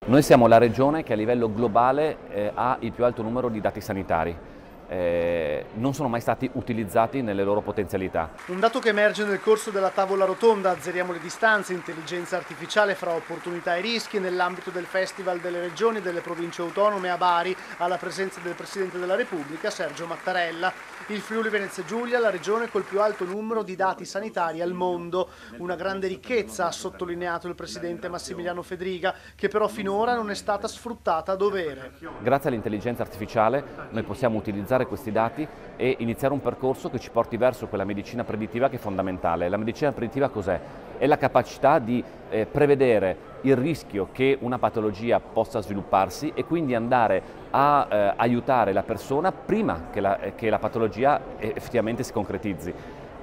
Noi siamo la regione che a livello globale ha il più alto numero di dati sanitari. Non sono mai stati utilizzati nelle loro potenzialità. Un dato che emerge nel corso della tavola rotonda "Azzeriamo le distanze, intelligenza artificiale fra opportunità e rischi" nell'ambito del Festival delle Regioni e delle Province Autonome a Bari, alla presenza del Presidente della Repubblica Sergio Mattarella. Il Friuli Venezia Giulia, la regione col più alto numero di dati sanitari al mondo. Una grande ricchezza, ha sottolineato il Presidente Massimiliano Fedriga, che però finora non è stata sfruttata a dovere. Grazie all'intelligenza artificiale noi possiamo utilizzare questi dati e iniziare un percorso che ci porti verso quella medicina predittiva che è fondamentale. La medicina predittiva cos'è? È la capacità di prevedere il rischio che una patologia possa svilupparsi e quindi andare a aiutare la persona prima che la patologia effettivamente si concretizzi.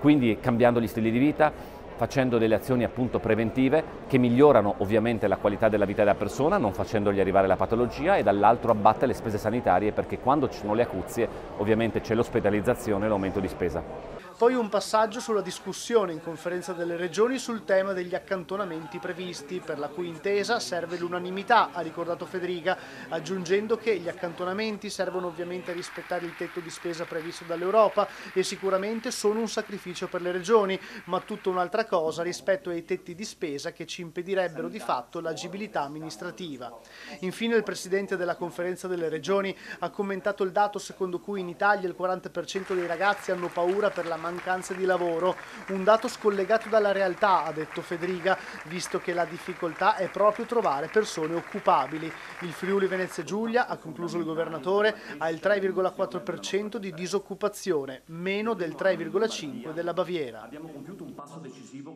Quindi cambiando gli stili di vita, facendo delle azioni appunto preventive che migliorano ovviamente la qualità della vita della persona, non facendogli arrivare la patologia, e dall'altro abbatte le spese sanitarie, perché quando ci sono le acuzie ovviamente c'è l'ospedalizzazione e l'aumento di spesa. Poi un passaggio sulla discussione in conferenza delle regioni sul tema degli accantonamenti previsti, per la cui intesa serve l'unanimità, ha ricordato Fedriga, aggiungendo che gli accantonamenti servono ovviamente a rispettare il tetto di spesa previsto dall'Europa e sicuramente sono un sacrificio per le regioni, ma tutta un'altra cosa rispetto ai tetti di spesa che ci impedirebbero di fatto l'agibilità amministrativa. Infine il Presidente della conferenza delle regioni ha commentato il dato secondo cui in Italia il 40% dei ragazzi hanno paura per la mancanza di lavoro, un dato scollegato dalla realtà, ha detto Fedriga, visto che la difficoltà è proprio trovare persone occupabili. Il Friuli Venezia Giulia, ha concluso il governatore, ha il 3,4% di disoccupazione, meno del 3,5% della Baviera.